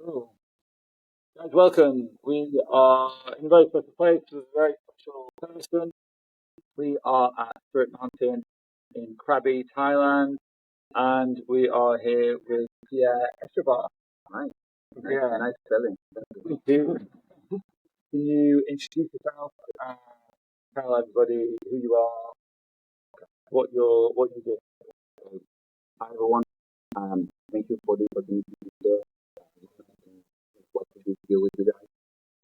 Cool. Guys, welcome. We are in a very special place with a very special person. We are at Spirit Mountain in Krabi, Thailand, and we are here with Pierre Echaubard. Nice. Yeah, Nice spelling. we do. Can you introduce yourself and tell everybody who you are, what you do? Hi everyone. Thank you for the opportunity to share what we do here with you guys.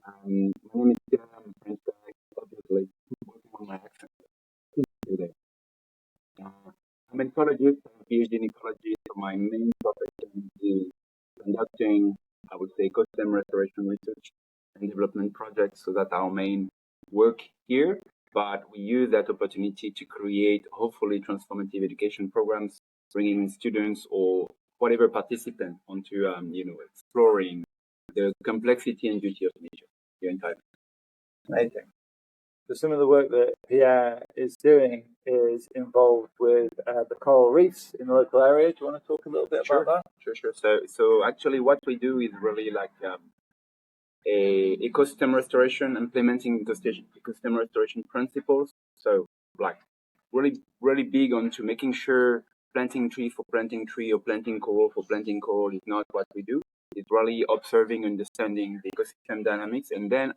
My name is Pierre. I'm a French guy, obviously working on my accent today. I'm an ecologist. I'm a PhD in ecology. So my main profession is conducting, I would say, ecosystem restoration research and development projects. So that's our main work here. But we use that opportunity to create, hopefully, transformative education programs, bringing in students or whatever participant onto, exploring the complexity and beauty of nature here in Thailand. Amazing. So some of the work that Pierre is doing is involved with the coral reefs in the local area. Do you want to talk a little bit about that? Sure. So actually, what we do is really like a ecosystem restoration, implementing ecosystem restoration principles. So like really big onto making sure planting tree for planting tree or planting coral for planting coral is not what we do. It's really observing, understanding the ecosystem dynamics, and then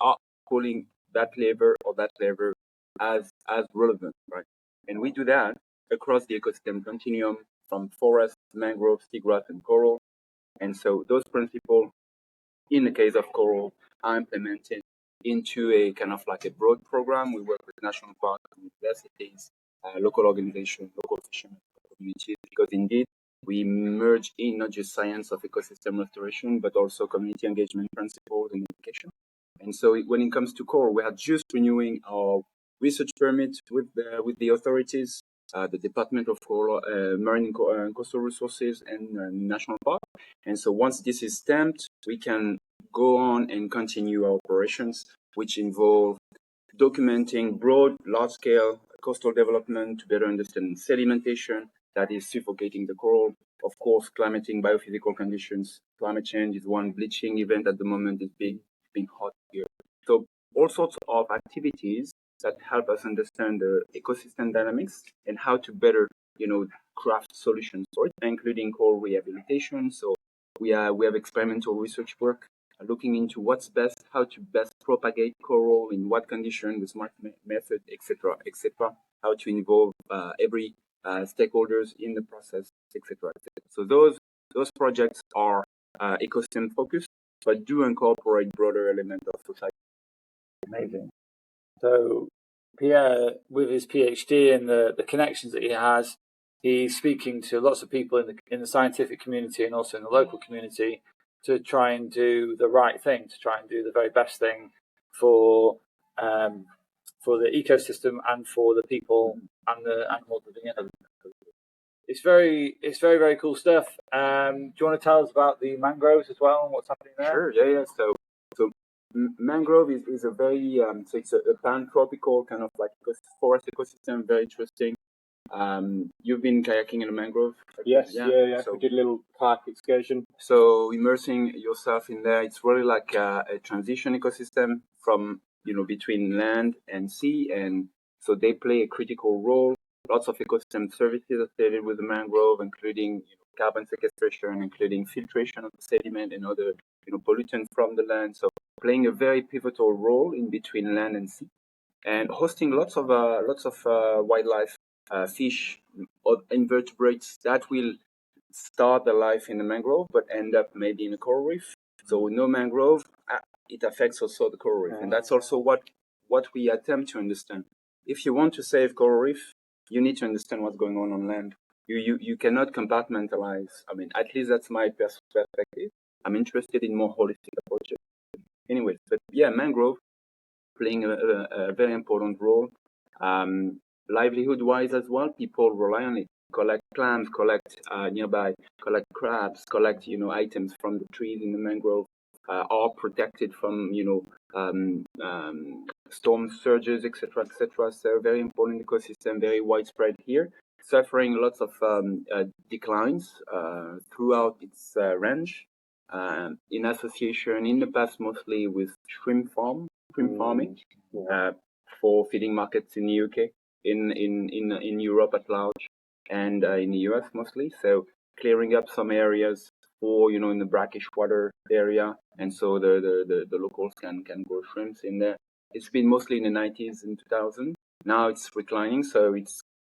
calling that lever or that lever as relevant, right? And we do that across the ecosystem continuum from forest, mangrove, seagrass, and coral. And so those principles, in the case of coral, are implemented into a kind of like a broad program. We work with national parks, universities, local organizations, local fishermen communities, because indeed we merge in not just science of ecosystem restoration, but also community engagement principles and education. And so when it comes to coral, we are just renewing our research permit with the authorities, the Department of Coral, Marine and Coastal Resources and National Park. And so once this is stamped, we can go on and continue our operations, which involve documenting broad, large-scale coastal development to better understand sedimentation that is suffocating the coral. Of course, climating biophysical conditions. Climate change is one bleaching event at the moment. It's being hot here. So all sorts of activities that help us understand the ecosystem dynamics and how to better, craft solutions for it, including coral rehabilitation. So we have experimental research work looking into what's best, how to best propagate coral, in what condition, the smart method, etc., how to involve every stakeholders in the process, etc. So those projects are ecosystem focused, but do incorporate broader elements of society. Amazing. So Pierre, with his PhD and the connections that he has, he's speaking to lots of people in the scientific community and also in the local community to try and do the right thing, to try and do the very best thing for the ecosystem and for the people and the animals living in it. It's very cool stuff. Do you want to tell us about the mangroves as well and what's happening there? Sure, yeah. So mangrove is a very so it's a pan-tropical kind of like forest ecosystem, very interesting. You've been kayaking in a mangrove? Yes, yeah. So we did a little kayak excursion. So immersing yourself in there, it's really like a transition ecosystem from between land and sea, and so they play a critical role. Lots of ecosystem services associated with the mangrove, including carbon sequestration, including filtration of the sediment and other pollutants from the land. So playing a very pivotal role in between land and sea, and hosting lots of wildlife, fish or invertebrates that will start their life in the mangrove but end up maybe in a coral reef. So no mangrove, it affects also the coral reef, and that's also what we attempt to understand. If you want to save coral reef, you need to understand what's going on land. You cannot compartmentalize. I mean, at least that's my perspective. I'm interested in more holistic approaches. Anyways, but yeah, mangrove playing a very important role. Livelihood-wise as well, people rely on it. Collect clams, collect nearby, collect crabs, collect items from the trees in the mangrove. Are protected from storm surges, etc. So very important ecosystem, very widespread here, suffering lots of declines throughout its range. in association in the past mostly with shrimp farming, for feeding markets in the UK, in Europe at large, and in the US mostly. So clearing up some areas for, in the brackish water area, and so the locals can grow shrimps in there. It's been mostly in the 90s and 2000. Now it's reclining, so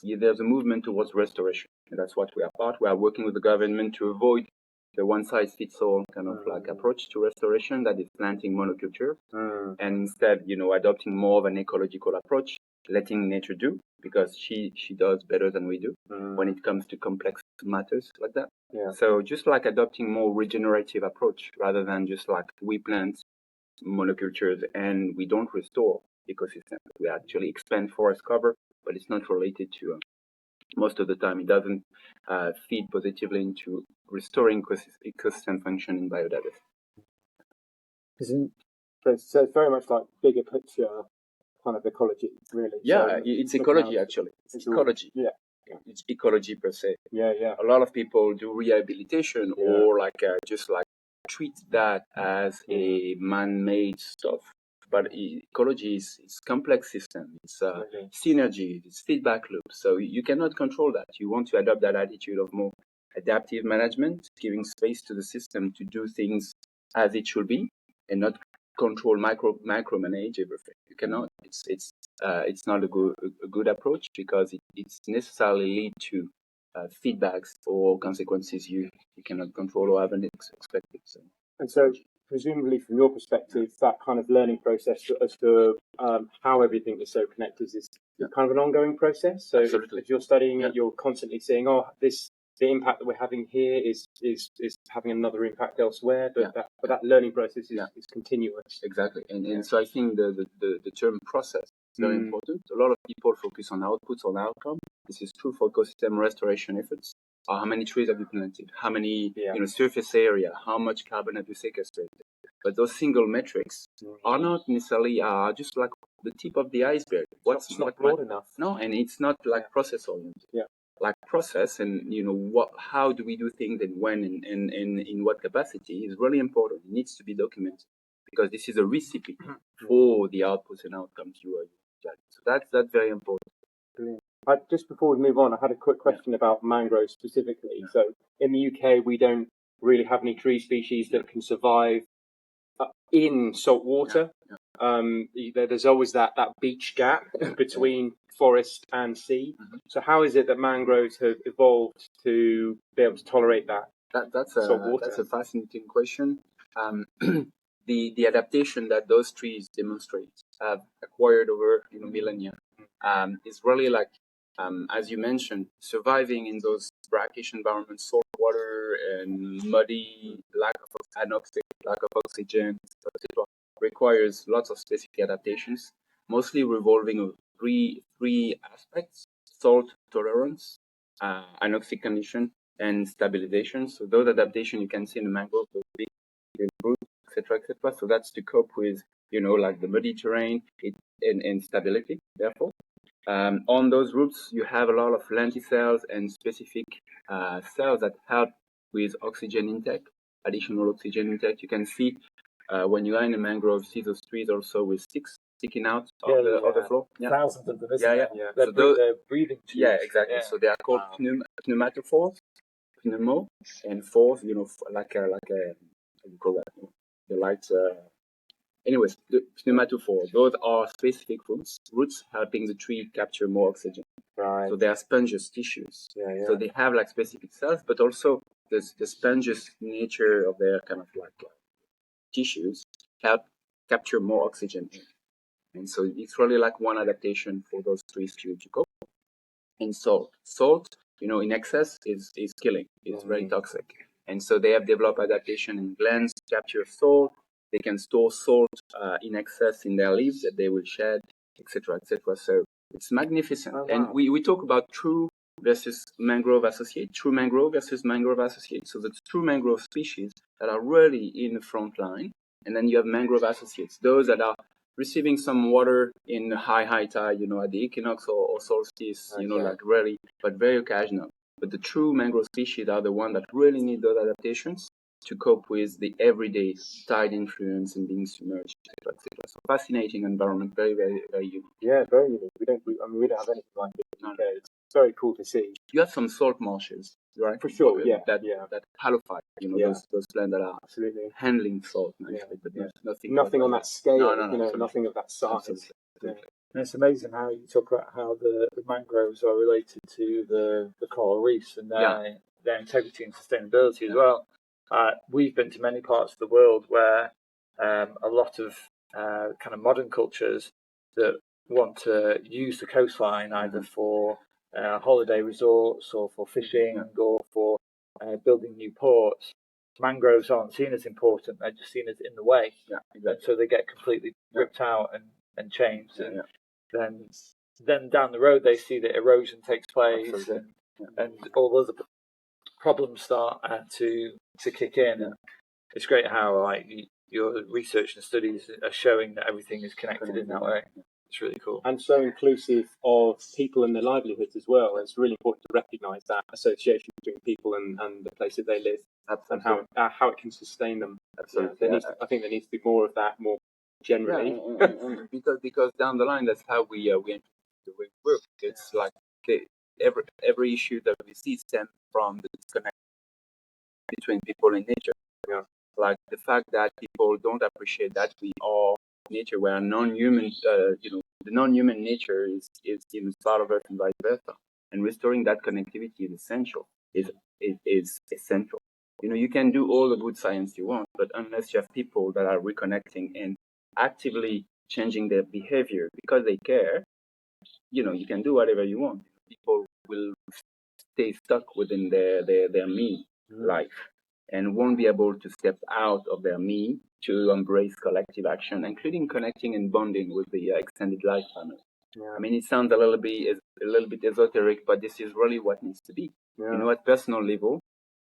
there's a movement towards restoration, and that's what we are part. We are working with the government to avoid the one-size-fits-all kind of like approach to restoration, that is planting monoculture, and instead, adopting more of an ecological approach, letting nature do, because she does better than we do when it comes to complex matters like that. Yeah. So just like adopting more regenerative approach rather than just like we plant monocultures and we don't restore ecosystem. We actually expand forest cover, but it's not related to most of the time. It doesn't feed positively into restoring ecosystem function and biodiversity. So it's very much like bigger picture kind of ecology, really. Yeah, so it's ecology actually. It's ecology. It's ecology per se. Yeah. A lot of people do rehabilitation or just treat that as a man-made stuff. But ecology is complex system. It's synergy. It's feedback loop. So you cannot control that. You want to adopt that attitude of more adaptive management, giving space to the system to do things as it should be, and not control micromanage everything. You cannot. It's not a good approach, because it's necessarily lead to feedbacks or consequences you cannot control or haven't expected. And so presumably from your perspective, that kind of learning process as to how everything is so connected is kind of an ongoing process. So if you're studying it, you're constantly seeing, the impact that we're having here is having another impact elsewhere, but that learning process is continuous. Exactly, and so I think the term process is very important. A lot of people focus on outputs, on outcome. This is true for ecosystem restoration efforts. How many trees have you planted? How many surface area? How much carbon have you sequestrated? But those single metrics are not necessarily just like the tip of the iceberg. It's not broad enough. No, and it's not like process oriented. Like process and how do we do things and when and in what capacity is really important. It needs to be documented, because this is a recipe for the outputs and outcomes you are judging. So that's very important. Brilliant. Just before we move on, I had a quick question about mangroves specifically. So in the UK, we don't really have any tree species that can survive in salt water. There's always that beach gap between forest and sea. So how is it that mangroves have evolved to be able to tolerate that? That's a fascinating question. The adaptation that those trees demonstrate have acquired over millennia is really like, as you mentioned, surviving in those brackish environments, salt water and muddy, lack of oxygen, etc., requires lots of specific adaptations, mostly revolving of three aspects: salt tolerance, anoxic condition, and stabilization. So those adaptations you can see in the mangrove, those big roots, etc., etc. So that's to cope with, like the muddy terrain and stability, therefore. On those roots, you have a lot of lenticels and specific cells that help with oxygen intake, additional oxygen intake. You can see when you are in a mangrove, see those trees also with sticks sticking out of the floor. Thousands of them, they're breathing tubes. Yeah, exactly. So they are called pneumatophores, pneumo, and phores, like a how do you call that? The light. Anyways, the pneumatophores, those are specific roots helping the tree capture more oxygen. Right. So they are spongeous tissues. So they have like specific cells, but also the spongeous nature of their kind of like tissues help capture more oxygen. And so it's really like one adaptation for those trees to cope. And salt, in excess is killing. It's very toxic. And so they have developed adaptation in glands to capture salt. They can store salt in excess in their leaves that they will shed, etc., etc. So it's magnificent. Oh, wow. And we talk about true versus mangrove associate, true mangrove versus mangrove associate. So the true mangrove species that are really in the front line, and then you have mangrove associates, those that are receiving some water in high tide, at the equinox or solstice, like really, but very occasional. But the true mangrove species are the ones that really need those adaptations to cope with the everyday tide influence and being submerged, etc., etc. So fascinating environment, very, very, very unique. Yeah, very unique. We don't have anything like it in the UK. It's very cool to see. You have some salt marshes, right? For sure, yeah. That halify, those plants that are absolutely handling salt nicely, but nothing on that scale, no, nothing of that size. Absolutely. And it's amazing how you talk about how the mangroves are related to the coral reefs and their integrity and sustainability as well. We've been to many parts of the world where a lot of kind of modern cultures that want to use the coastline either for holiday resorts or for fishing or for building new ports. Mangroves aren't seen as important; they're just seen as in the way, and so they get completely ripped out and changed. And then down the road, they see that erosion takes place and all other problems start to kick in. And it's great how your research and studies are showing that everything is connected in that way. It's really cool. And so inclusive of people and their livelihoods as well. It's really important to recognise that association between people and the place that they live. Absolutely. And how it can sustain them. Absolutely. I think there needs to be more of that, more generally. Because down the line, that's how we the way we work. It's like every issue that we see stems from the disconnect between people and nature. Yeah. Like the fact that people don't appreciate that we are nature, where non-human, the non-human nature is part of us and vice versa. And restoring that connectivity is essential. Is essential. You can do all the good science you want, but unless you have people that are reconnecting and actively changing their behavior because they care, you can do whatever you want. People will stay stuck within their me life and won't be able to step out of their me to embrace collective action, including connecting and bonding with the extended life family. Yeah. I mean, it sounds a little bit esoteric, but this is really what needs to be. Yeah. At personal level,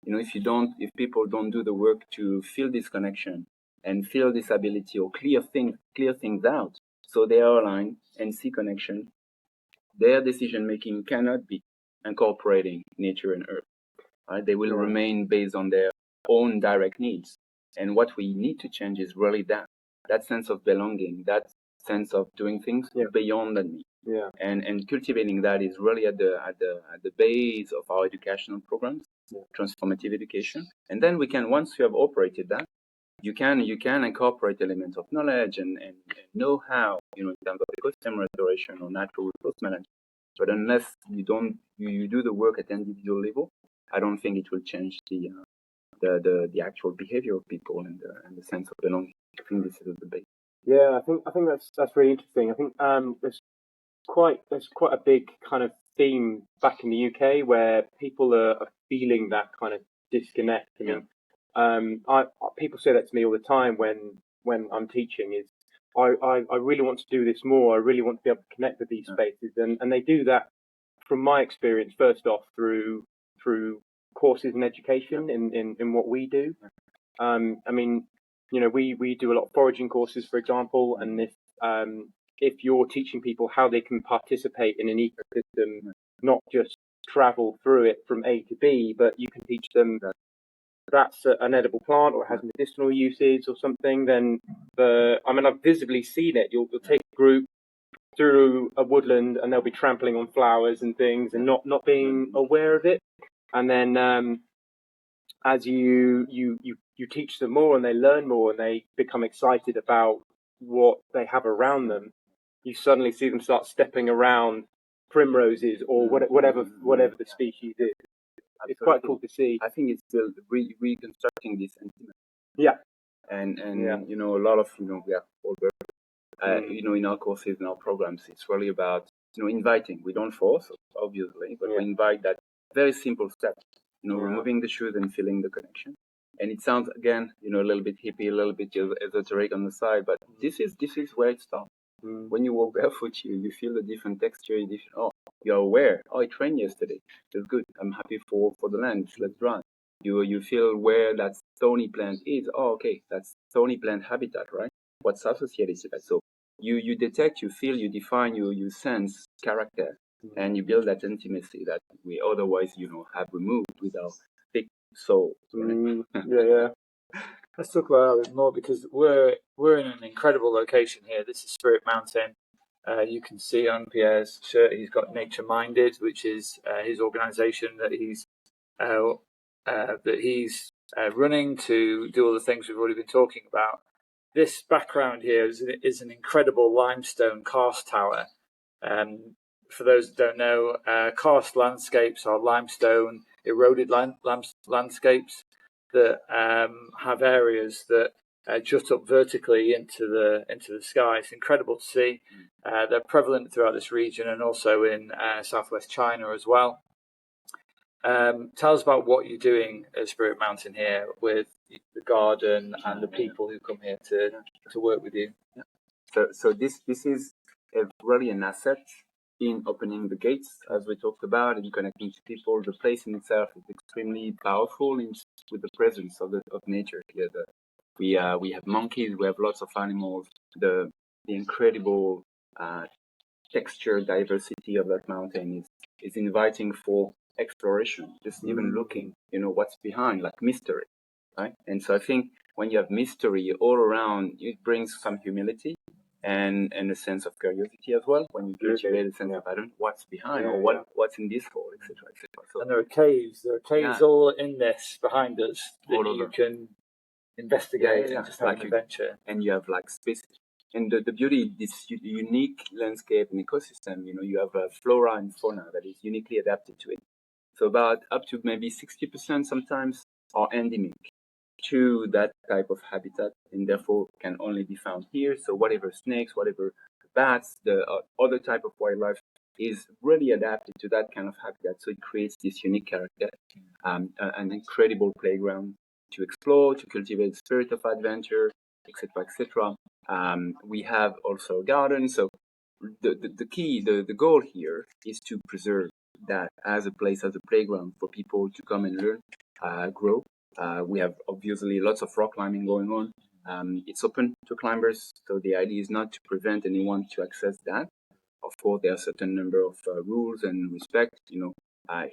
if people don't do the work to feel this connection and feel this ability or clear things out, so they are aligned and see connection, their decision making cannot be incorporating nature and earth. Right? They will remain based on their own direct needs. And what we need to change is really that sense of belonging, that sense of doing things beyond the need. Yeah. And cultivating that is really at the base of our educational programs, transformative education. And then once you have operated that, you can incorporate elements of knowledge and know-how, in terms of ecosystem restoration or natural resource management. But unless you do the work at individual level, I don't think it will change the actual behavior of people and the sense of belonging. I think this is the base. Yeah, I think that's really interesting. I think there's quite a big kind of theme back in the UK where people are feeling that kind of disconnect. I mean, people say that to me all the time when I'm teaching. Is I really want to do this more. I really want to be able to connect with these spaces, and they do that from my experience. First off, through courses and education in what we do. I mean, we do a lot of foraging courses, for example, and if you're teaching people how they can participate in an ecosystem, not just travel through it from A to B, but you can teach them that's an edible plant or it has medicinal uses or something, then I've visibly seen it. You'll take a group through a woodland and they'll be trampling on flowers and things and not being aware of it. And then as you teach them more and they learn more and they become excited about what they have around them, you suddenly see them start stepping around primroses or whatever the species is. It's quite cool to see. I think it's still reconstructing this intimacy. Yeah. And a lot of we are all in our courses, in our programs, it's really about inviting. We don't force, obviously, but we invite that very simple step. Removing the shoes and feeling the connection. And it sounds again, a little bit hippie, a little bit esoteric on the side, but this is where it starts. When you walk barefoot, you feel the different texture. You're aware. Oh, it rained yesterday. That's good. I'm happy for the land. Let's dry. You feel where that thorny plant is. Oh, okay, that's thorny plant habitat, right? What's associated to that? So you detect, you feel, you define, you sense character, and you build that intimacy that we otherwise have removed with our thick soul. Right? Yeah. Let's talk about it more because we're in an incredible location here. This is Spirit Mountain. You can see on Pierre's shirt he's got Nature Minded, which is his organisation that he's running to do all the things we've already been talking about. This background here is an incredible limestone karst tower. For those that don't know, karst landscapes are limestone eroded landscapes that have areas that jut up vertically into the sky. It's incredible to see. They're prevalent throughout this region and also in southwest China as well. Tell us about what you're doing at Spirit Mountain here with the garden and the people who come here to work with you. So this is really an asset in opening the gates, as we talked about, and connecting to people. The place in itself is extremely powerful with the presence of nature here. We have monkeys, we have lots of animals. The incredible texture diversity of that mountain is inviting for exploration. Just even looking, what's behind, like mystery, right? And so I think when you have mystery all around, it brings some humility and a sense of curiosity as well. When you cultivate a sense of, I don't know what's behind or what's in this for, etc., etc. So, and there are caves all in this behind us that you can investigate and just have an adventure. And you have like space. And the beauty, this unique landscape and ecosystem, you have a flora and fauna that is uniquely adapted to it. So about up to maybe 60% sometimes are endemic to that type of habitat and therefore can only be found here. So whatever snakes, whatever bats, the other type of wildlife is really adapted to that kind of habitat. So it creates this unique character, an incredible playground to explore, to cultivate the spirit of adventure, etc., etc. We have also a garden. So the key, the goal here is to preserve that as a place, as a playground for people to come and learn, grow. We have obviously lots of rock climbing going on. It's open to climbers, so the idea is not to prevent anyone to access that. Of course, there are a certain number of rules and respect.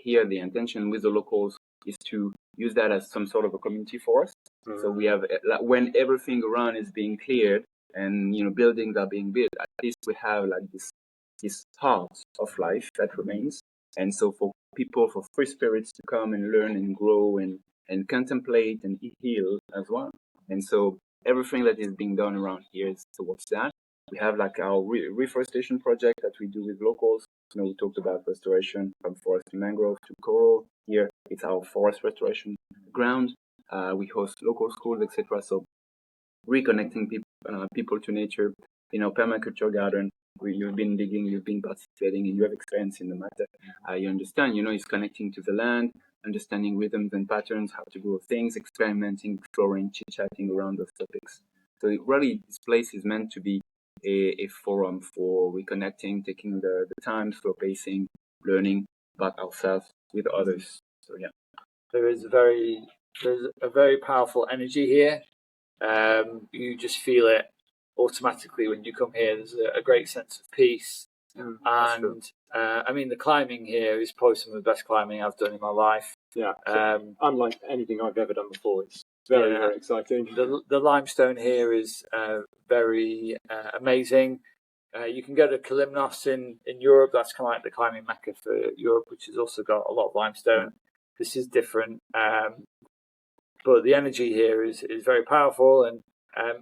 Here the intention with the locals is to use that as some sort of a community forest. So we have, when everything around is being cleared and buildings are being built, at least we have like this heart of life that remains. And so for people, for free spirits to come and learn and grow and contemplate and heal as well. And so everything that is being done around here is towards that. We have like our reforestation project that we do with locals. We talked about restoration from forest to mangrove to coral. Here it's our forest restoration ground. We host local schools, etc. So reconnecting people to nature. Permaculture garden, where you've been digging, you've been participating, and you have experience in the matter. You understand, it's connecting to the land, understanding rhythms and patterns, how to grow things, experimenting, exploring, chit-chatting around those topics. So really, this place is meant to be a forum for reconnecting, taking the time, slow pacing, learning about ourselves with others. So yeah. There's a very powerful energy here. You just feel it automatically when you come here. There's a great sense of peace. And the climbing here is probably some of the best climbing I've done in my life. Yeah, unlike anything I've ever done before. It's very exciting. The limestone here is very amazing. You can go to Kalymnos in Europe. That's kind of like the climbing mecca for Europe, which has also got a lot of limestone. This is different, but the energy here is very powerful. And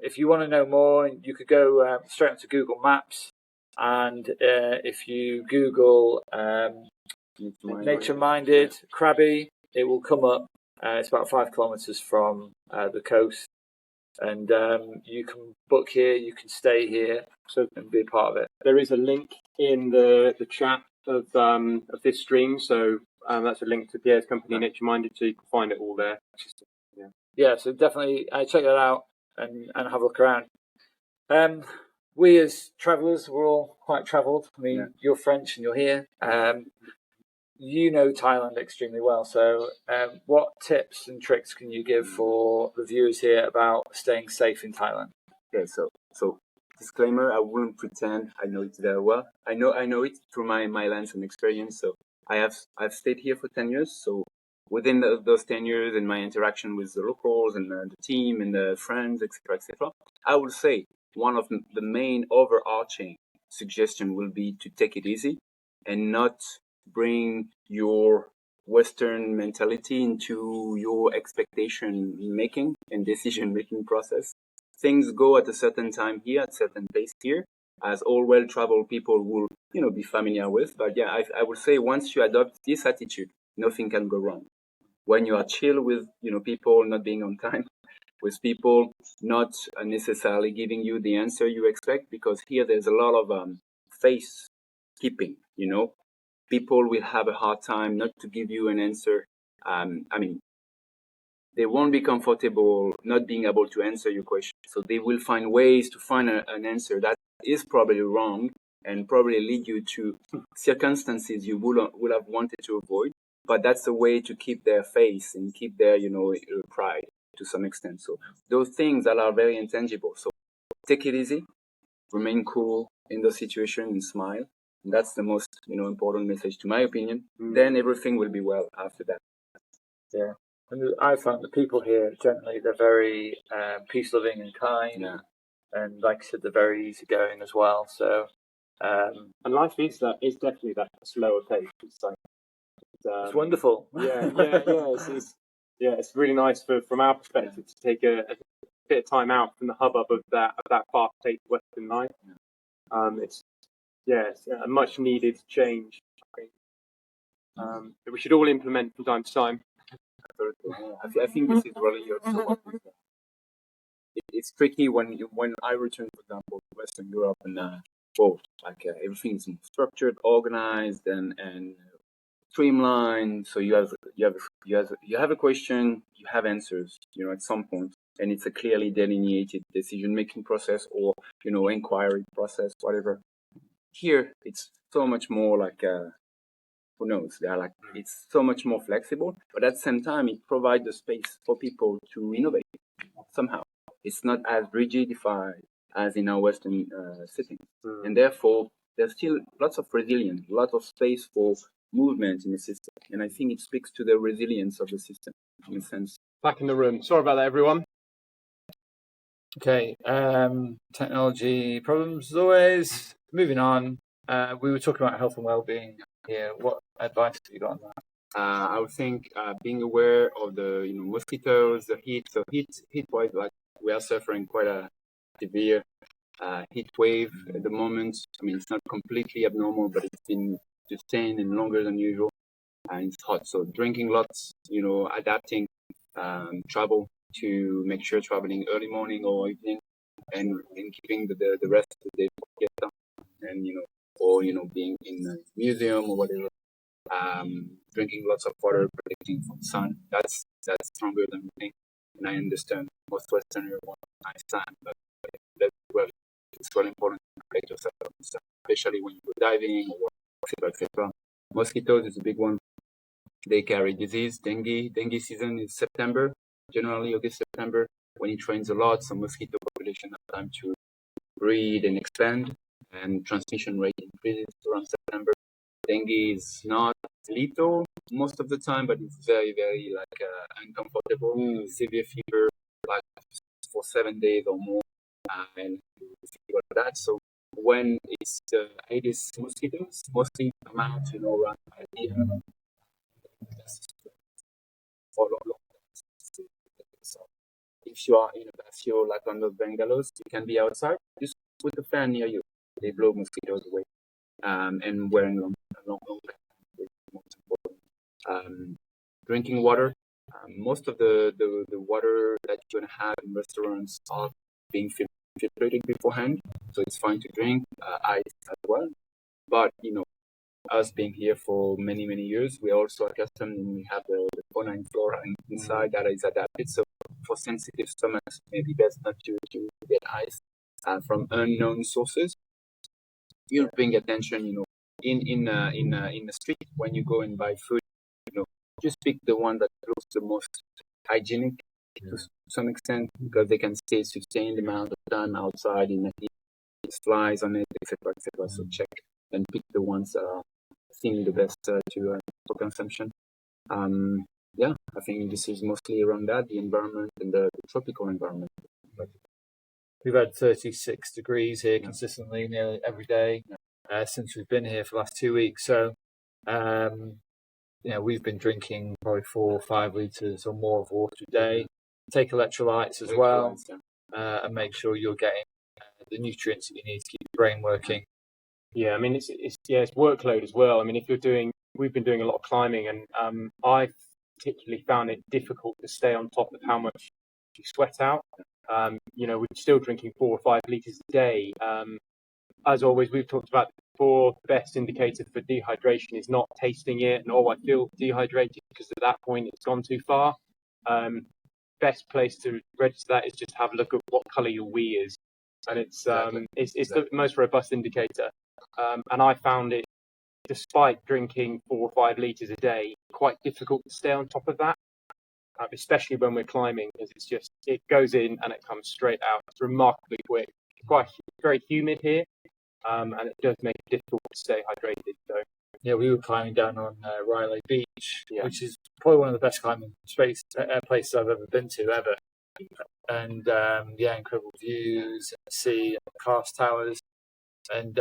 if you want to know more, you could go straight onto Google Maps. And if you Google Nature Minded Krabi, it will come up. It's about 5 kilometers from the coast. And you can book here, you can stay here, and be a part of it. There is a link in the chat of this stream, so that's a link to Pierre's company, Nature Minded, so you can find it all there. Yeah, so definitely check that out and have a look around. We as travellers, we're all quite travelled. I mean, you're French and you're here. You know Thailand extremely well. So what tips and tricks can you give for the viewers here about staying safe in Thailand? Okay, so disclaimer, I wouldn't pretend I know it very well. I know it through my lens and experience. So I've stayed here for 10 years. So within those 10 years and my interaction with the locals and the team and the friends, etc., I would say one of the main overarching suggestion will be to take it easy and not bring your Western mentality into your expectation making and decision making process. Things go at a certain time here, at a certain pace here, as all well-traveled people will, be familiar with. But yeah, I would say once you adopt this attitude, nothing can go wrong. When you are chill with, people not being on time, with people not necessarily giving you the answer you expect, because here there's a lot of face keeping, people will have a hard time not to give you an answer. They won't be comfortable not being able to answer your question. So they will find ways to find an answer that is probably wrong and probably lead you to circumstances you would have wanted to avoid. But that's a way to keep their face and keep their, pride to some extent. So those things that are very intangible. So take it easy, remain cool in the situation and smile. And that's the most, important message to my opinion. Then everything will be well after that. Yeah. And I found the people here, generally, they're very peace-loving and kind. Yeah. And like I said, they're very easygoing as well. So, and life is definitely that slower pace. It's like, it's wonderful. Yeah. It's really nice from our perspective to take a bit of time out from the hubbub of that fast-paced Western life. It's a much needed change. That we should all implement from time to time. I think this is really also it's tricky when I return, for example, to Western Europe and everything is structured, organized, and streamlined. So you have a question, you have answers, at some point, and it's a clearly delineated decision-making process or inquiry process, whatever. Here, it's so much more like who knows? It's so much more flexible, but at the same time, it provides the space for people to innovate somehow. It's not as rigidified as in our Western settings, and therefore there's still lots of resilience, lots of space for movement in the system, and I think it speaks to the resilience of the system in a sense. Back in the room. Sorry about that, everyone. Okay, technology problems as always. Moving on, we were talking about health and well-being here. What advice have you got on that? I would think being aware of the mosquitoes, the heat. So heat-wise, like we are suffering quite a severe heat wave at the moment. I mean, it's not completely abnormal, but it's been sustained and longer than usual, and it's hot. So drinking lots, adapting travel to make sure traveling early morning or evening, and keeping the rest of the day together, and or being in a museum or whatever. Drinking lots of water, protecting from sun. That's stronger than we think. And I understand most Westerners want nice sun, but it's very important to protect yourself from sun, especially when you go diving or etc. Mosquitoes is a big one. They carry disease. Dengue season is September, generally August, September, when it rains a lot. So mosquito population have time to breed and expand, and transmission rate increases around September. Dengue is not lethal most of the time, but it's very, very uncomfortable. Severe fever, like for 7 days or more, and like that. So when it's the Aedes mosquitoes, mostly come out, around idea for long. So if you are in a patio like on those bungalows, you can be outside. Just put a fan near you. They blow mosquitoes away. And wearing long pants is most important. Drinking water. Most of the water that you're gonna have in restaurants are being filtrated beforehand, so it's fine to drink. Ice as well, but us being here for many years, we are also accustomed, and we have the fauna and flora inside that is adapted. So for sensitive stomachs, maybe best not to get ice from unknown sources. You'll bring attention, in the street when you go and buy food. Just pick the one that looks the most hygienic to some extent, because they can stay sustained amount of time outside in the heat, flies on it, etc., etc. So check and pick the ones that are seeming the best for consumption. yeah, I think this is mostly around that, the environment and the tropical environment. We've had 36 degrees here consistently nearly every day since we've been here for the last 2 weeks. So, we've been drinking probably 4 or 5 litres or more of water a day. Take electrolytes as well, and make sure you're getting the nutrients that you need to keep your brain working. Yeah, I mean, it's workload as well. I mean, we've been doing a lot of climbing, and I particularly found it difficult to stay on top of how much you sweat out. We're still drinking 4 or 5 litres a day. As always, we've talked about before, the best indicator for dehydration is not tasting it and, I feel dehydrated, because at that point it's gone too far. Best place to register that is just have a look at what colour your wee is. And it's the most robust indicator. And I found it, despite drinking 4 or 5 litres a day, quite difficult to stay on top of that, especially when we're climbing, because it goes in and it comes straight out. It's remarkably quick. It's very humid here, and it does make it difficult to stay hydrated. So yeah, we were climbing down on Riley Beach, which is probably one of the best climbing places I've ever been to ever. And incredible views, and the sea, and the karst towers. And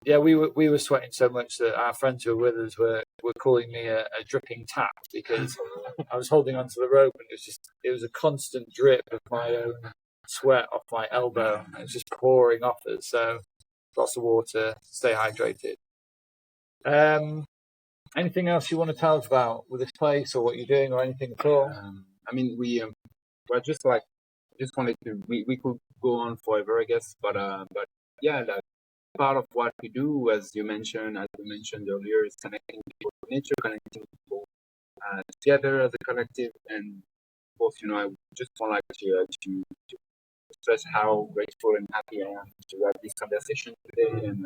we were sweating so much that our friends who were with us were calling me a dripping tap, because I was holding onto the rope and it was a constant drip of my own sweat off my elbow. It was just pouring off us. So lots of water, stay hydrated. Anything else you want to tell us about with this place, or what you're doing, or anything at all? I mean, we're just wanted to. We could go on forever, I guess, but yeah, like, part of what we do, as we mentioned earlier, is connecting people to nature, connecting people together as a collective. And of course, I just want like to stress how grateful and happy I am to have this conversation today, and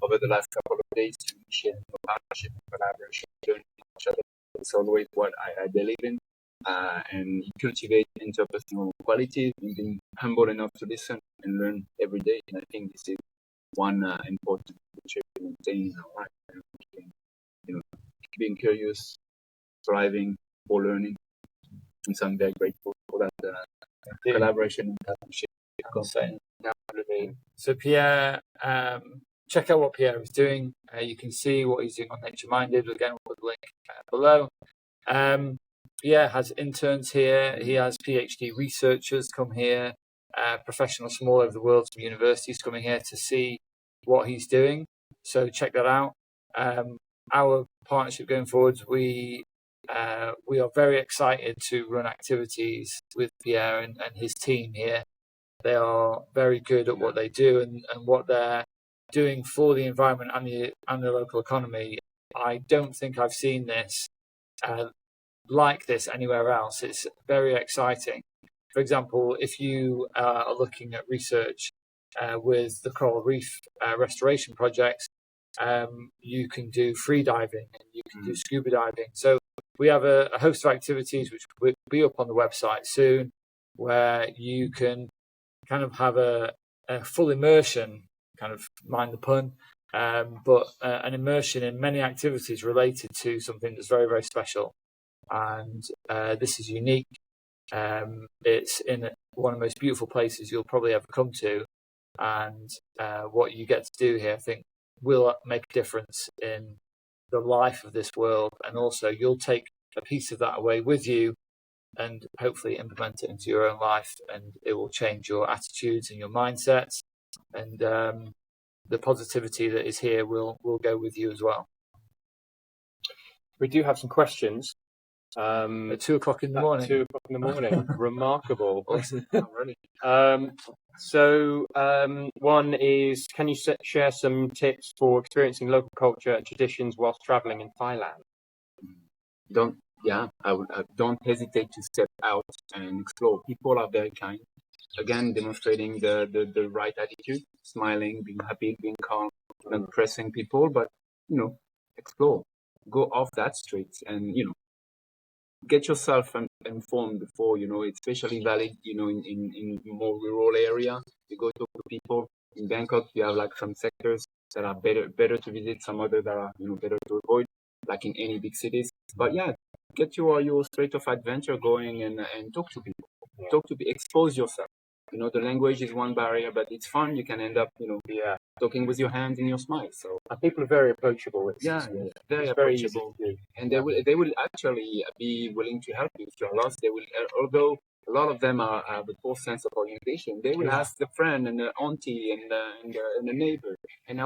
over the last couple of days, to initiate partnership and collaboration, learning each other. It's always what I believe in, and cultivate interpersonal qualities, and being humble enough to listen and learn every day. And I think this is one important feature to maintain in our life. And, being curious, thriving, for learning, and so I'm very grateful for that collaboration and partnership. So Pierre, check out what Pierre is doing. You can see what he's doing on Nature Minded. Again, we'll put the link below. Pierre has interns here. He has PhD researchers come here, professionals from all over the world, from universities coming here to see what he's doing. So check that out. Our partnership going forwards, we are very excited to run activities with Pierre and his team here. They are very good at what they do, and what they're doing for the environment and the local economy. I don't think I've seen this like this anywhere else. It's very exciting. For example, if you are looking at research with the coral reef restoration projects, you can do free diving and you can do scuba diving. So we have a host of activities which will be up on the website soon, where you can kind of have a full immersion, kind of mind the pun, but an immersion in many activities related to something that's very, very special. And this is unique. It's in one of the most beautiful places you'll probably ever come to. And what you get to do here, I think, will make a difference in the life of this world. And also, you'll take a piece of that away with you and hopefully implement it into your own life, and it will change your attitudes and your mindsets, and the positivity that is here will go with you as well. We do have some questions. At 2 o'clock in the morning. 2 o'clock in the morning. Remarkable. Awesome. Really. So one is, can you share some tips for experiencing local culture and traditions whilst traveling in Thailand? Don't hesitate to step out and explore. People are very kind. Again, demonstrating the right attitude, smiling, being happy, being calm, not pressing people, but explore. Go off that street and get yourself informed before. It's especially valid in more rural area. You go talk to people. In Bangkok, you have like some sectors that are better to visit, some others that are better to avoid, like in any big cities. But yeah, get your spirit of adventure going and talk to people, expose yourself. The language is one barrier, but it's fun. You can end up, talking with your hands and your smile. So And people are very approachable. very approachable, and they will actually be willing to help you if you're lost. They will, although a lot of them have a poor sense of orientation. They will ask the friend and the auntie and the neighbor, and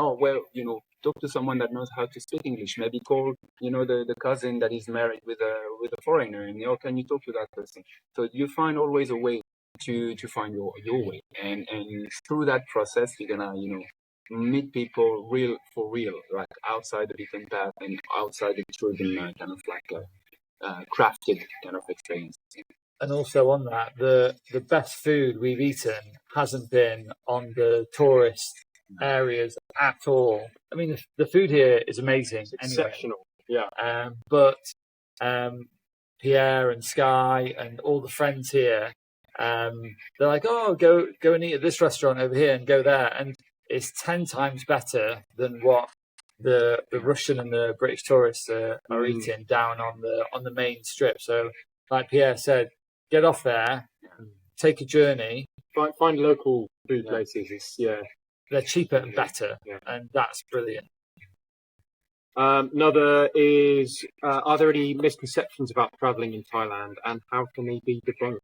talk to someone that knows how to speak English. Maybe call the cousin that is married with a foreigner, and can you talk to that person? So you find always a way to find your way, and through that process you're gonna meet people for real, like outside the beaten path and outside the tourism kind of like crafted kind of experience. And also on that, the best food we've eaten hasn't been on the tourist areas at all. I mean, the food here is amazing, It's exceptional. Anyway. But Pierre and Sky and all the friends here, they're like, oh, go and eat at this restaurant over here and go there, and it's 10 times better than what the Russian and the British tourists are eating down on the main strip. So, like Pierre said, get off there, take a journey, Find local food places. They're cheaper and better, and that's brilliant. Another is, are there any misconceptions about travelling in Thailand, and how can they be debunked?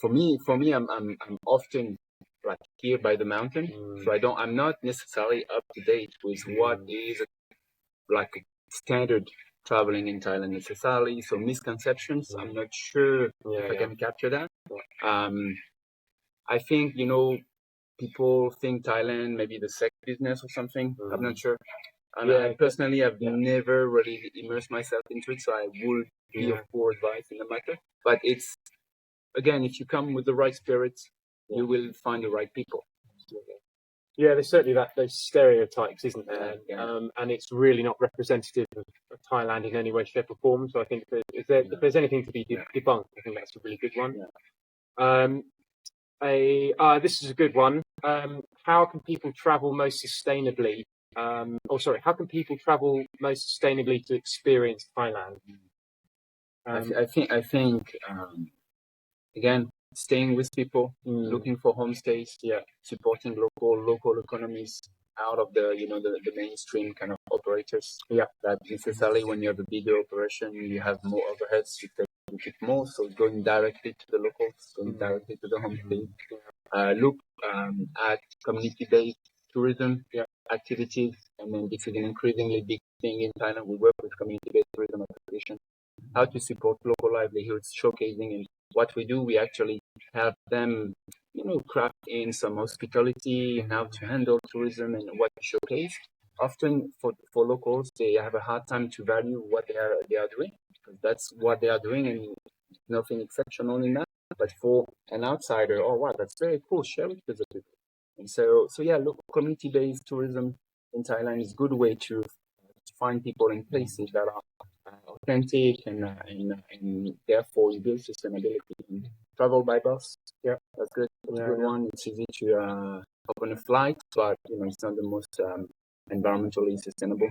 For me, I'm often like here by the mountain, so I'm not necessarily up to date with what is like standard traveling in Thailand necessarily. So misconceptions, I'm not sure if I can capture that. I think people think Thailand maybe the sex business or something. I'm not sure. And I personally, I've never really immersed myself into it, so I would be of poor advice in the matter. But it's, again, if you come with the right spirits, you will find the right people. Yeah, there's certainly those stereotypes, isn't there? And it's really not representative of Thailand in any way, shape, or form. So I think if there's anything to be debunked, I think that's a really good one. This is a good one. How can people travel most sustainably? How can people travel most sustainably to experience Thailand? I think again, staying with people, looking for homestays, supporting local economies out of the mainstream kind of operators. That necessarily when you have a bigger operation, you have more overheads to take more. So going directly to the locals, going directly to the homestays. Look at community-based tourism activities, and then this is an increasingly big thing in Thailand. We work with community-based tourism associations. How to support local livelihoods, showcasing, and what we do, we actually have them, craft in some hospitality and how to handle tourism and what to showcase. Often for locals, they have a hard time to value what they are doing, because that's what they are doing and nothing exceptional in that. But for an outsider, oh wow, that's very cool, share it with the people. And so local community-based tourism in Thailand is a good way to find people in places that are authentic and therefore you build sustainability. And travel by bus, that's good. That's a good one. It's easy to hop on a flight, but it's not the most environmentally sustainable.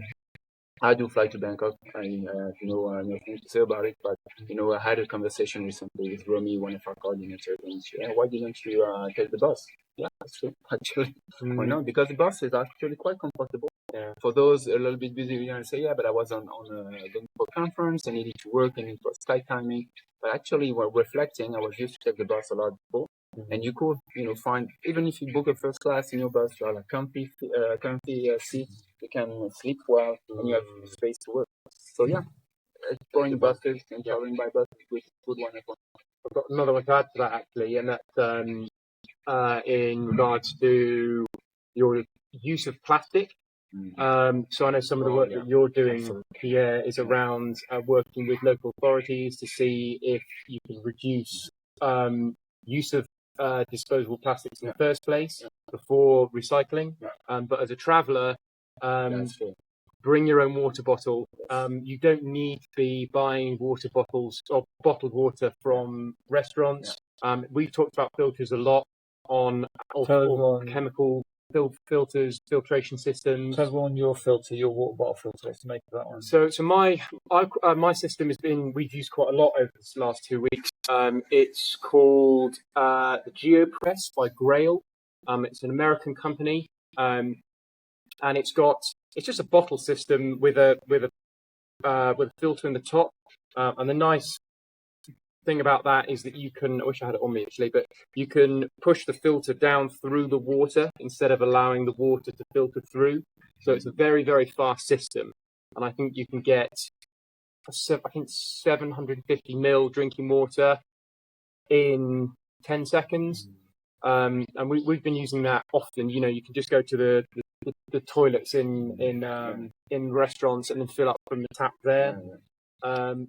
I do fly to Bangkok. I nothing to say about it, but I had a conversation recently with Romy, one of our coordinators, and she, why didn't you take the bus? Yeah, that's true. Actually, why not? Because the bus is actually quite comfortable. For those a little bit busy, you're gonna say, but I was on a conference. I needed to work, and it was tight timing. But actually, while reflecting, I was used to take the bus a lot before. And you could, find, even if you book a first class in your bus, you have a comfy seats, you can sleep well, and you have space to work. So exploring buses and traveling by bus is a good one. I've got another one to add to that actually, and that's in regards to your use of plastic. So I know some of the work that you're doing, Pierre, is around working with local authorities to see if you can reduce use of disposable plastics in the first place before recycling. But as a traveller, bring your own water bottle. You don't need to be buying water bottles or bottled water from restaurants. We've talked about filters a lot on chemical filters, filtration systems. So everyone, your water bottle filter, what's the make of that one? So my system we've used quite a lot over this last 2 weeks. It's called the GeoPress by Grail. It's an American company, and it's just a bottle system with a filter in the top. And the nice thing about that is that I wish I had it on me actually, but you can push the filter down through the water instead of allowing the water to filter through. So it's a very, very fast system. And I think you can get, 750 ml drinking water in 10 seconds. And we've been using that often. You can just go to the toilets in restaurants and then fill up from the tap there.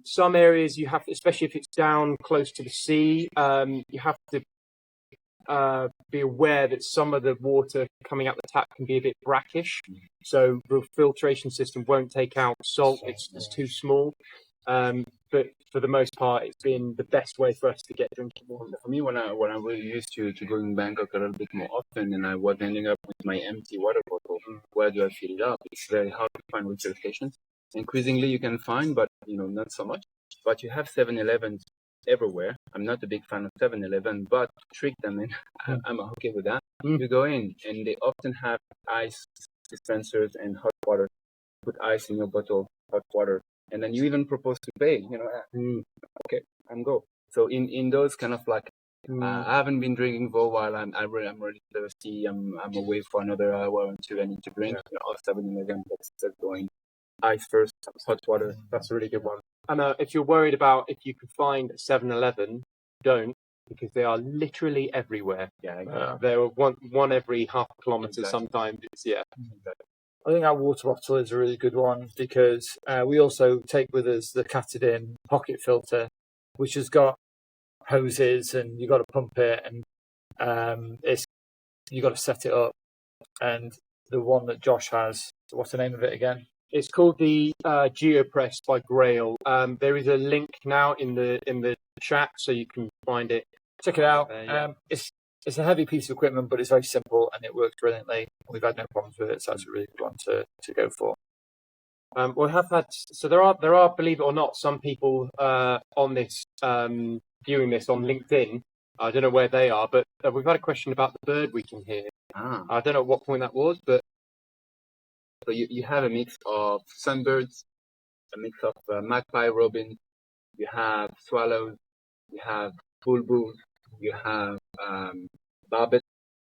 Some areas you have, especially if it's down close to the sea, you have to be aware that some of the water coming out the tap can be a bit brackish. So the filtration system won't take out salt; it's too small. But for the most part, it's been the best way for us to get drinking water. For me, when I was used to going to Bangkok a little bit more often, and I was ending up with my empty water bottle, where do I fill it up? It's very hard to find refill stations. Increasingly, you can find, but not so much. But you have 7-Elevens everywhere. I'm not a big fan of 7-Eleven, but trick them in. I'm okay with that. You go in, and they often have ice dispensers and hot water. Put ice in your bottle, hot water, and then you even propose to pay. Okay, I'm go. So in those kind of like, I haven't been drinking for a while. I'm really thirsty. I'm away for another hour or two. I need to drink. 7-Eleven, that's going. Ice first, hot water. That's a really good one. And if you're worried about if you can find 7-Eleven, don't, because they are literally everywhere. They're one every half a kilometre sometimes. I think our water bottle is a really good one because we also take with us the Catadin pocket filter, which has got hoses and you've got to pump it and you've got to set it up. And the one that Josh has, what's the name of it again? It's called the GeoPress by Grail. There is a link now in the chat, so you can find it. Check it out. It's a heavy piece of equipment, but it's very simple and it works brilliantly. We've had no problems with it, so that's a really good one to go for. We have had, so there are, believe it or not, some people on this viewing this on LinkedIn. I don't know where they are, but we've had a question about the bird we can hear. I don't know what point that was, but. So you have a mix of sunbirds, a mix of magpie robins, you have swallows, you have bulbuls, you have barbets,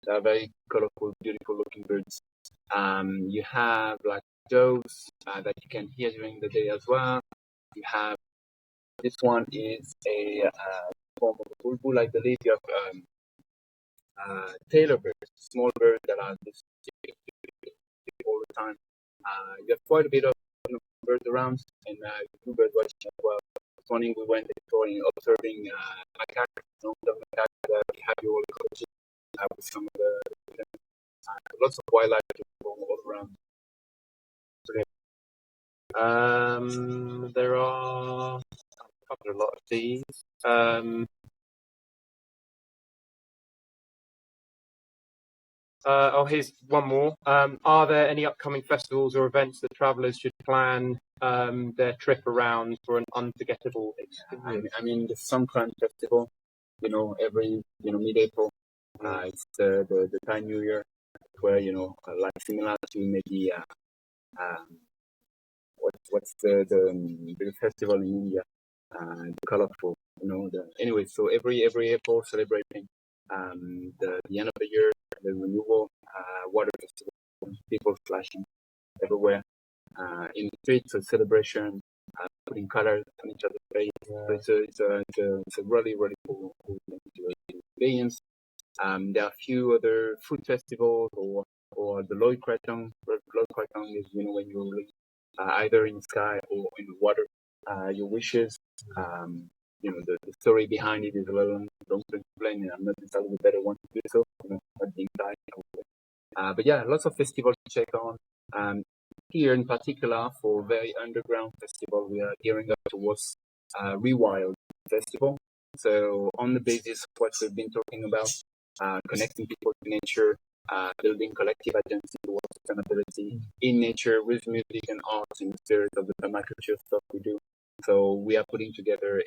they are very colorful, beautiful looking birds. You have like doves that you can hear during the day as well. You have, this one is a form of a bulbul, I believe. You have tailor birds, small birds that are just all the time. You have quite a bit of birds around, and do bird watching as well. This morning we went exploring, observing macaques. The macaques we have your ecology with some of the lots of wildlife all around. There are a lot of these. Here's one more. Are there any upcoming festivals or events that travellers should plan their trip around for an unforgettable experience? I mean, the Songkran Festival, every, mid-April, it's the Thai New Year, where, like similar to maybe, what's the festival in India, the colorful, anyway, so every April celebrating the end of the year, the renewal, water festival, people splashing everywhere, in the streets, a celebration, putting colors on each other's face. So it's a really, really cool thing to experience. There are a few other food festivals or the Loy Krathong. Loy Krathong is, when you live either in the sky or in the water, your wishes. The story behind it is a little long to explain, and I'm not necessarily the better one to do so, not being Thai. But yeah, lots of festivals to check on. Here in particular, for very underground festival, we are gearing up towards Rewild Festival. So on the basis of what we've been talking about, connecting people to nature, building collective agency towards sustainability in nature with music and arts in the spirit of the permaculture stuff we do. So we are putting together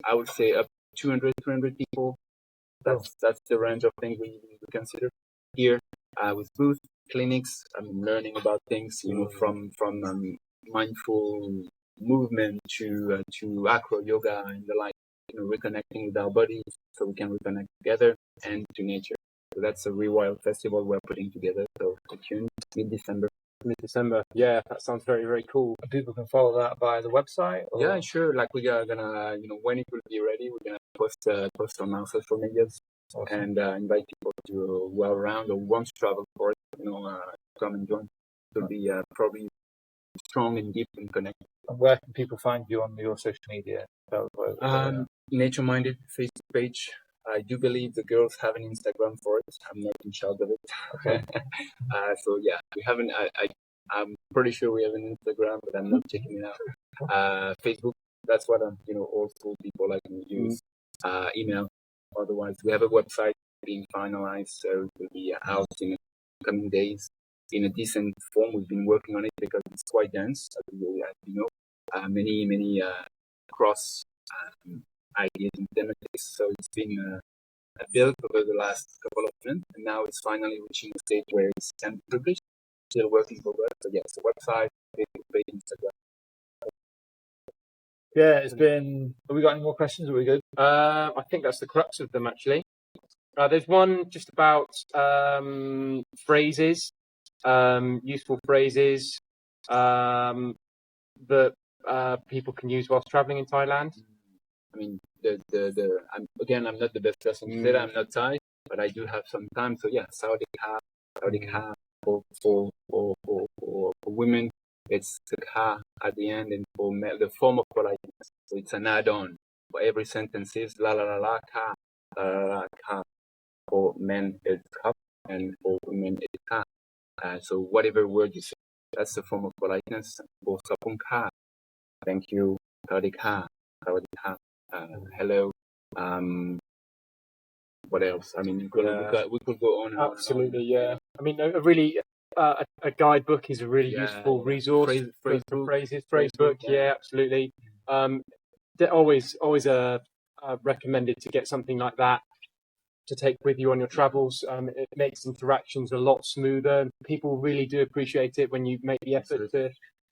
I would say up to 200 people. That's the range of things we consider here, with booths, clinics. Learning about things, from mindful movement to acro yoga and the like. Reconnecting with our bodies so we can reconnect together and to nature. So that's a Rewild festival we're putting together. So stay tuned, mid-December. Mid-December. Yeah, that sounds very, very cool. And people can follow that by the website? Or? Yeah, sure. Like we are gonna, when it will be ready, we're gonna post on our social medias. Awesome. And invite people to well around or want to travel for it, come and join. It'll be probably strong and deep and connected. And where can people find you on your social media? Nature Minded Facebook page. I do believe the girls have an Instagram for it. I'm not in charge of it. Okay. So yeah, we haven't. I'm pretty sure we have an Instagram, but I'm not checking it out. Facebook. That's what old school people like to use. Email. Otherwise, we have a website being finalized, so it will be out in the coming days in a decent form. We've been working on it because it's quite dense, as you know. Many cross ideas and thematics. So it's been built over the last couple of months, and now it's finally reaching a stage where it's can be published. Still working for us. So yes, the website, Facebook page, Instagram. Yeah, it's been. Have we got any more questions? Are we good? I think that's the crux of them, actually. There's one just about phrases, useful phrases that people can use whilst traveling in Thailand. I mean, I'm not the best person to say that. I'm not Thai, but I do have some time. So yeah, Saudi ka for women. It's the ka at the end, and for men, the form of politeness. So it's an add-on. For every sentence is la la la la ka, la la la ka. For men, it's cup, and for women, it's ka. So whatever word you say, that's the form of politeness. For sapung ka, thank you, sawadee ka, hello. What else? I mean, we could go on. Absolutely, yeah. I mean, a guidebook is a really useful resource for phrases. Phrasebook, yeah, absolutely. They're always recommended to get something like that to take with you on your travels. It makes interactions a lot smoother. People really do appreciate it when you make the effort to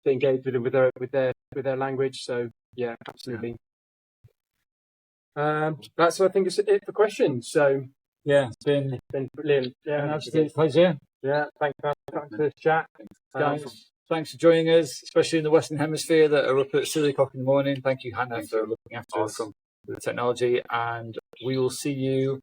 engage with them with their language. So yeah, absolutely. That's I think it's it for questions. So yeah, it's been brilliant. Yeah, an absolute pleasure. Yeah, thanks for the chat, guys. Thanks for joining us, especially in the Western Hemisphere that are up at silly o'clock in the morning. Thank you, Hannah, for looking after us with the technology, and we will see you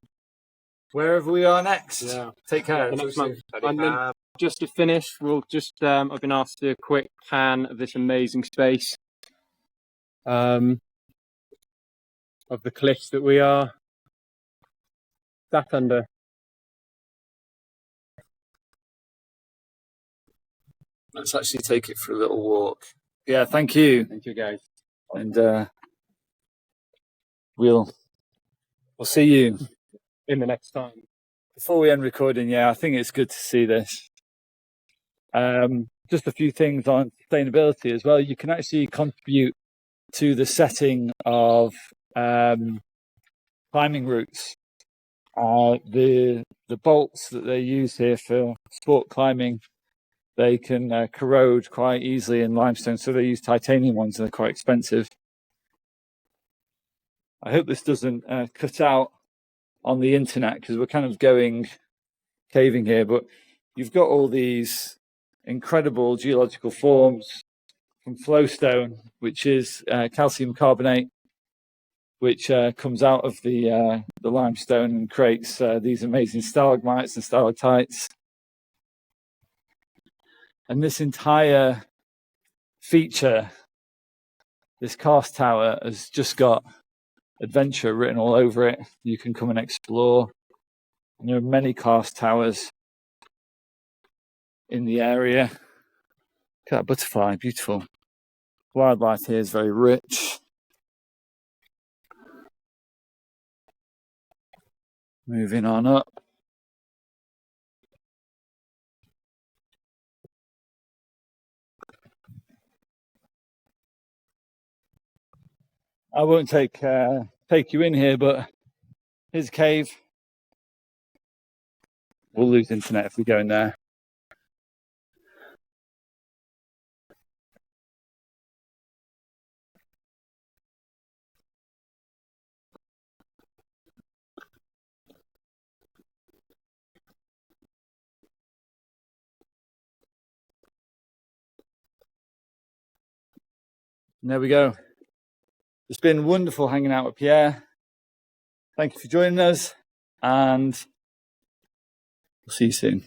wherever we are next. Yeah. Take care. Next month. And then just to finish, we'll just I've been asked to do a quick pan of this amazing space. Of the cliffs that we are sat under. Let's actually take it for a little walk. Yeah, thank you. Thank you, guys. And we'll see you in the next time. Before we end recording, I think it's good to see this. Just a few things on sustainability as well. You can actually contribute to the setting of climbing routes. The bolts that they use here for sport climbing, they can corrode quite easily in limestone, so they use titanium ones and they're quite expensive. I hope this doesn't cut out on the internet because we're kind of going caving here, but you've got all these incredible geological forms from flowstone, which is calcium carbonate, which comes out of the limestone and creates these amazing stalagmites and stalactites. And this entire feature, this karst tower, has just got adventure written all over it. You can come and explore. And there are many karst towers in the area. Look at that butterfly, beautiful. Wildlife here is very rich. Moving on up. I won't take you in here, but here's a cave. We'll lose internet if we go in there. And there we go. It's been wonderful hanging out with Pierre. Thank you for joining us, and we'll see you soon.